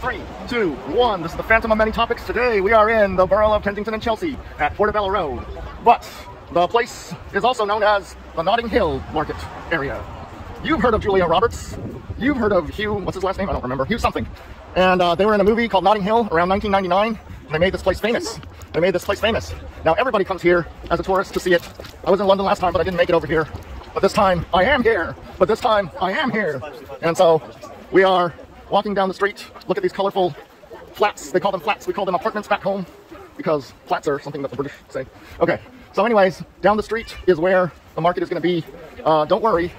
3, 2, 1. This is the Phantom of Many Topics. Today we are in the borough of Kensington and Chelsea at Portobello Road. But the place is also known as the Notting Hill Market area. You've heard of Julia Roberts. You've heard of Hugh, what's his last name? I don't remember. Hugh something. And they were in a movie called Notting Hill around 1999. And they made this place famous. Now everybody comes here as a tourist to see it. I was in London last time, but I didn't make it over here. But this time I am here. And so we are walking down the street. Look at these colorful flats. They call them flats. We call them apartments back home because flats are something that the British say. Okay. So anyways, down the street is where the market is going to be. Don't worry.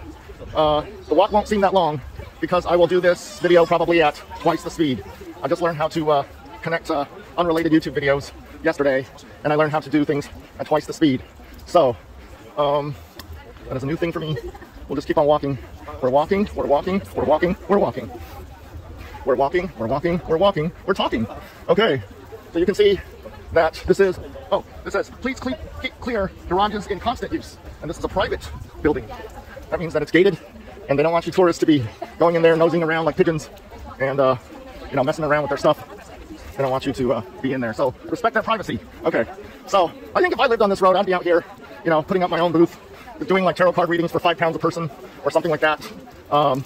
The walk won't seem that long because I will do this video probably at twice the speed. I just learned how to connect unrelated YouTube videos yesterday, and I learned how to do things at twice the speed. So, that is a new thing for me. We'll just keep on walking. We're talking. Okay, so you can see that this is, it says, please keep clear garages in constant use. And this is a private building. That means that it's gated, and they don't want you tourists to be going in there nosing around like pigeons and, messing around with their stuff. They don't want you to be in there. So respect their privacy. Okay, so I think if I lived on this road, I'd be out here, putting up my own booth, doing like tarot card readings for £5 a person or something like that. And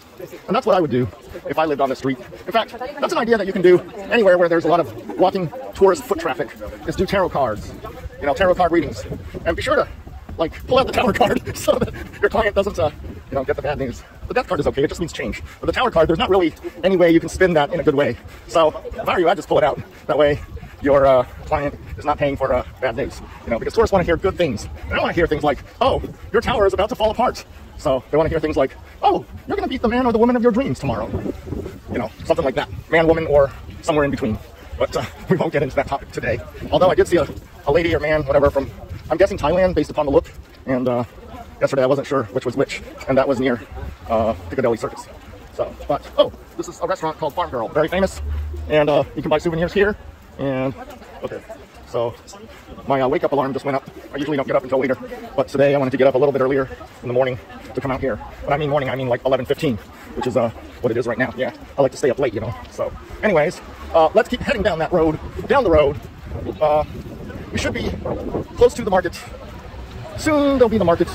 that's what I would do if I lived on this street. In fact, that's an idea that you can do anywhere where there's a lot of walking tourist foot traffic, is do tarot cards, tarot card readings. And be sure to pull out the tower card so that your client doesn't, get the bad news. The death card is okay, it just means change. But the tower card, there's not really any way you can spin that in a good way. So if I were you, I'd just pull it out. That way your client is not paying for bad news. Because tourists want to hear good things. They don't want to hear things like, oh, your tower is about to fall apart. So they want to hear things like, oh, you're going to meet the man or the woman of your dreams tomorrow. Something like that. Man, woman, or somewhere in between. But we won't get into that topic today. Although I did see a lady or man, whatever, from, I'm guessing Thailand based upon the look. And yesterday I wasn't sure which was which. And that was near Piccadilly Circus. So, but, this is a restaurant called Farm Girl. Very famous. And you can buy souvenirs here. And, okay. So, my wake-up alarm just went up. I usually don't get up until later. But today I wanted to get up a little bit earlier in the morning to come out here. When I mean morning, I mean like 11:15, which is what it is right now. Yeah, I like to stay up late, So, anyways, let's keep heading down that road. Down the road. We should be close to the market. Soon there'll be the market.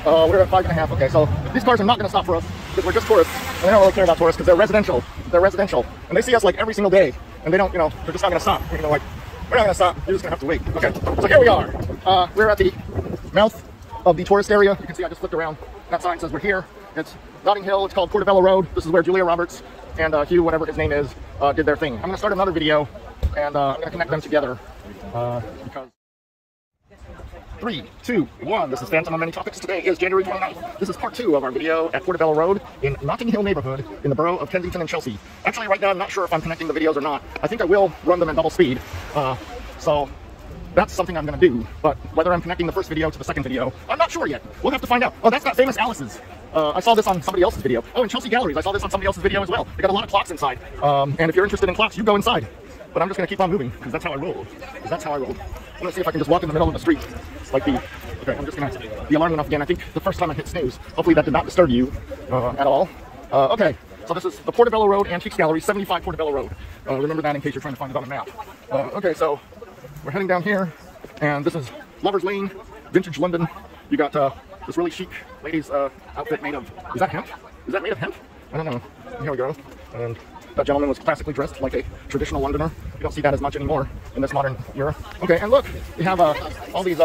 We're at 5.5. Okay, so these cars are not going to stop for us because we're just tourists. And they don't really care about tourists because they're residential. And they see us like every single day. And they don't, they're just not going to stop. We're not going to stop. You're just going to have to wait. Okay, so here we are. We're at the mouth of the tourist area. You can see I just flipped around. That sign says we're here. It's Notting Hill. It's called Portobello Road. This is where Julia Roberts and Hugh, whatever his name is, did their thing. I'm going to start another video, and I'm going to connect them together because... 3, 2, 1. This is Phantom on Many Topics. Today is January 29th. This is part 2 of our video at Portobello Road in Notting Hill neighborhood in the borough of Kensington and Chelsea. Actually, right now, I'm not sure if I'm connecting the videos or not. I think I will run them at double speed. So that's something I'm going to do. But whether I'm connecting the first video to the second video, I'm not sure yet. We'll have to find out. Oh, that's that famous Alice's. I saw this on somebody else's video. Oh, in Chelsea Galleries, I saw this on somebody else's video as well. They got a lot of clocks inside. And if you're interested in clocks, you go inside. But I'm just going to keep on moving, because that's how I roll. I'm going to see if I can just walk in the middle of the street, like the... Okay, I'm just going to... The alarm went off again. I think the first time I hit snooze. Hopefully that did not disturb you at all. Okay, so this is the Portobello Road Antiques Gallery, 75 Portobello Road. Remember that in case you're trying to find it on a map. Okay, so we're heading down here, and this is Lover's Lane, vintage London. You got this really chic lady's outfit made of... Is that hemp? Is that made of hemp? I don't know. Here we go. And... that gentleman was classically dressed like a traditional Londoner. You don't see that as much anymore in this modern era. Okay, and look, we have all these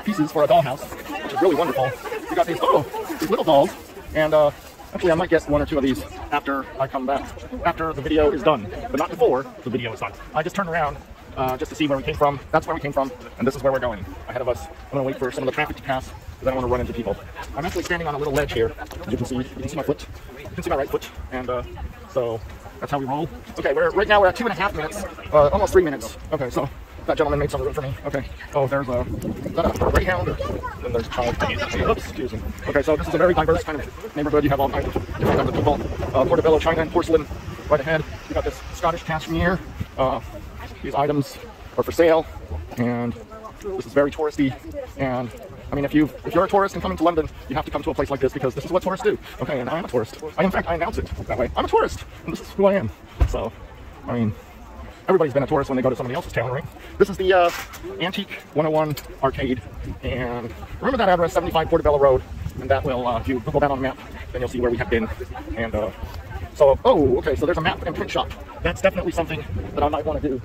pieces for a dollhouse, which is really wonderful. We got these little dolls, and actually I might get 1 or 2 of these after I come back, after the video is done, but not before the video is done. I just turned around just to see where we came from. That's where we came from, and this is where we're going. Ahead of us, I'm going to wait for some of the traffic to pass, because I don't want to run into people. I'm actually standing on a little ledge here. As you can see my foot. You can see my right foot, and so... that's how we roll. Okay, right now we're at 2.5 minutes, almost 3 minutes. Okay, so that gentleman made some room for me. Okay. Oh, there's is that a greyhound? Then there's a child. Oops, excuse me. Okay, so this is a very diverse kind of neighborhood. You have all kinds of different kinds of people. Portobello china and porcelain right ahead. You got this Scottish cashmere. These items are for sale, and this is very touristy. And I mean, if you're a tourist and coming to London, you have to come to a place like this because this is what tourists do. Okay, and I am a tourist. In fact, I announce it that way. I'm a tourist, and this is who I am. So, I mean, everybody's been a tourist when they go to somebody else's town, right? This is the Antique 101 arcade, and remember that address, 75 Portobello Road, and that will, if you Google that on the map, then you'll see where we have been. And so, oh, okay, so there's a map and print shop. That's definitely something that I might want to do,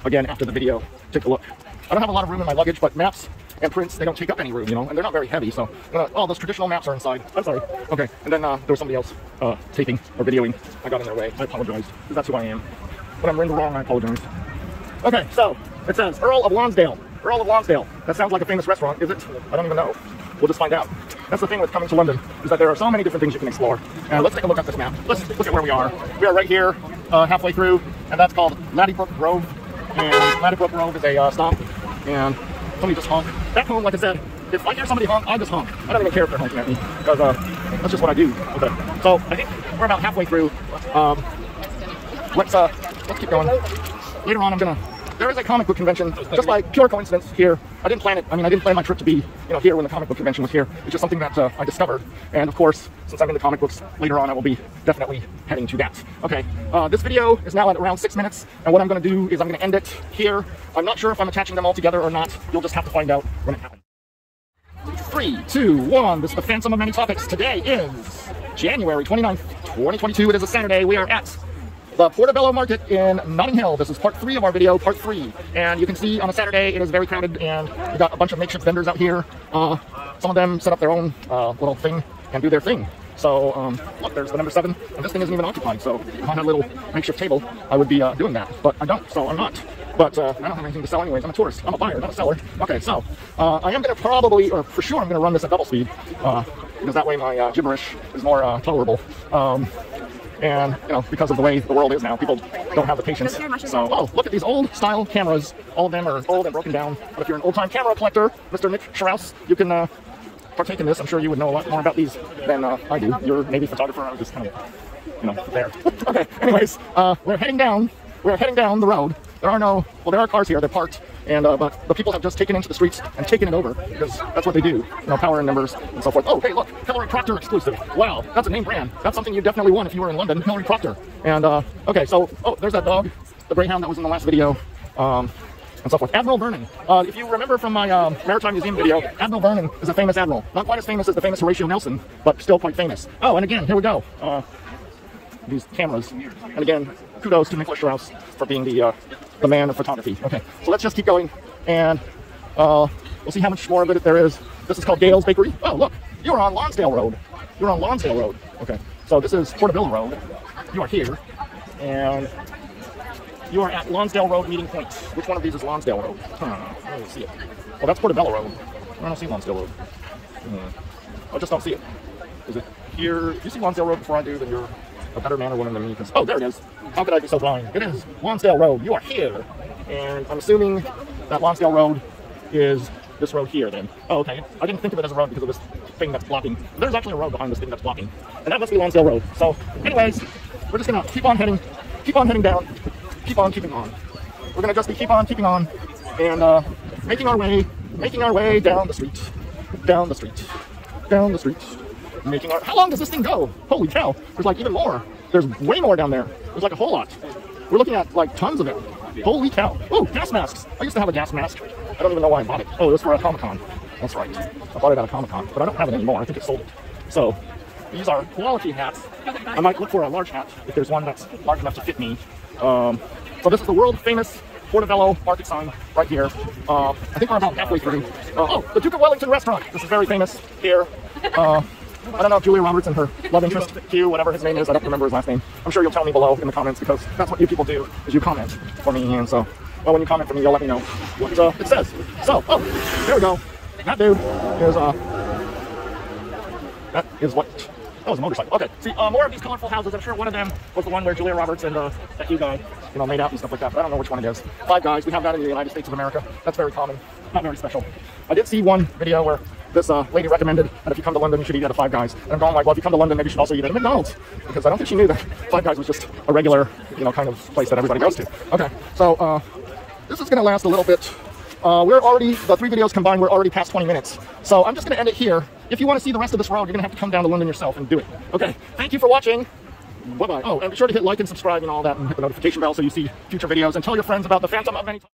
again, after the video. Take a look. I don't have a lot of room in my luggage, but maps and prints, they don't take up any room, you know, and they're not very heavy, so, oh, those traditional maps are inside. I'm sorry. Okay, and then there was somebody else taping or videoing. I got in their way. I apologize, because that's who I am. When I'm in the wrong, I apologize. Okay, so, it says Earl of Lonsdale. Earl of Lonsdale. That sounds like a famous restaurant, is it? I don't even know. We'll just find out. That's the thing with coming to London, is that there are so many different things you can explore. Let's take a look at this map. Let's look at where we are. We are right here, halfway through, and that's called Ladybrook Grove. And Ladybrook Grove is a stop, and somebody just honked. Back home, like I said, if I hear somebody honk, I just honk. I don't even care if they're honking at me, because that's just what I do. Okay, so I think we're about halfway through. Let's keep going. Later on, there is a comic book convention, just by pure coincidence here. I didn't plan it. I mean, I didn't plan my trip to be, here when the comic book convention was here. It's just something that I discovered. And of course, since I'm into comic books, later on I will be definitely heading to that. Okay, this video is now at around 6 minutes, and what I'm going to do is I'm going to end it here. I'm not sure if I'm attaching them all together or not. You'll just have to find out when it happens. 3, 2, 1. This is the Phantom of Many Topics. Today is January 29th, 2022. It is a Saturday. We are at the Portobello Market in Notting Hill. This is part 3 of our video, part 3. And you can see on a Saturday it is very crowded, and we got a bunch of makeshift vendors out here. Some of them set up their own little thing and do their thing. So, look, there's the number 7, and this thing isn't even occupied. So, if I had a little makeshift table, I would be doing that. But I don't, so I'm not. But I don't have anything to sell anyways. I'm a tourist. I'm a buyer, not a seller. Okay, so I am going to probably, or for sure, I'm going to run this at double speed, because that way my gibberish is more tolerable. And, because of the way the world is now, people don't have the patience. So, oh, look at these old-style cameras. All of them are old and broken down. But if you're an old-time camera collector, Mr. Nick Strauss, you can partake in this. I'm sure you would know a lot more about these than I do. You're a Navy photographer. I was just kind of, there. Okay, anyways, we're heading down. We're heading down the road. There are cars here. They're parked. And but the people have just taken into the streets and taken it over, because that's what they do. Power in numbers and so forth. Oh, hey, look, Hillary Proctor exclusive. Wow, that's a name brand. That's something you definitely want if you were in London, Hillary Proctor. And okay, so there's that dog, the greyhound that was in the last video, and so forth. Admiral Vernon. If you remember from my Maritime Museum video, Admiral Vernon is a famous admiral. Not quite as famous as the famous Horatio Nelson, but still quite famous. Oh, and again, here we go. These cameras. And again, kudos to Nicholas Strauss for being the man of photography. Okay, so let's just keep going, and we'll see how much more of it there is. This is called Gale's Bakery. Oh, look, you're on Lonsdale Road. You're on Lonsdale Road. Okay, so this is Portobello Road. You are here, and you are at Lonsdale Road meeting point. Which one of these is Lonsdale Road? I don't see it. Well, that's Portobello Road. I don't see Lonsdale Road. I just don't see it. Is it here? If you see Lonsdale Road before I do, then you're a better man or woman than me, because, oh, there it is. How could I be so blind? It is Lonsdale Road. You are here. And I'm assuming that Lonsdale Road is this road here, then. Oh, okay. I didn't think of it as a road because of this thing that's blocking. There's actually a road behind this thing that's blocking. And that must be Lonsdale Road. So, anyways, we're just going to keep on heading down, keep on keeping on. We're going to just keep on keeping on, and making our way down the street, down the street, down the street. How long does this thing go? Holy cow, there's like even more. There's way more down there. There's like a whole lot. We're looking at like tons of it. Holy cow. Oh, gas masks. I used to have a gas mask. I don't even know why I bought it. Oh, it was for a Comic-Con. That's right. I bought it at a Comic-Con, but I don't have it anymore. I think it sold it. So, these are quality hats. I might look for a large hat if there's one that's large enough to fit me. So this is the world famous Portobello market sign right here. I think we're about halfway through. Oh, the Duke of Wellington restaurant. This is very famous here. I don't know if Julia Roberts and her love interest, Hugh, whatever his name is, I don't remember his last name. I'm sure you'll tell me below in the comments, because that's what you people do, is you comment for me. And so, well, when you comment for me, you'll let me know what it says. So, oh, there we go. That dude is, that is what, that was a motorcycle. Okay, see, more of these colorful houses. I'm sure one of them was the one where Julia Roberts and that Hugh guy, made out and stuff like that, but I don't know which one it is. Five Guys, we have that in the United States of America. That's very common, not very special. I did see one video where this lady recommended that if you come to London, you should eat at a Five Guys. And I'm going like, well, if you come to London, maybe you should also eat at a McDonald's. Because I don't think she knew that Five Guys was just a regular, kind of place that everybody goes to. Okay, so this is going to last a little bit. The 3 videos combined, we're already past 20 minutes. So I'm just going to end it here. If you want to see the rest of this road, you're going to have to come down to London yourself and do it. Okay, thank you for watching. Bye-bye. Oh, and be sure to hit like and subscribe and all that, and hit the notification bell so you see future videos, and tell your friends about the Phantom of Many Times.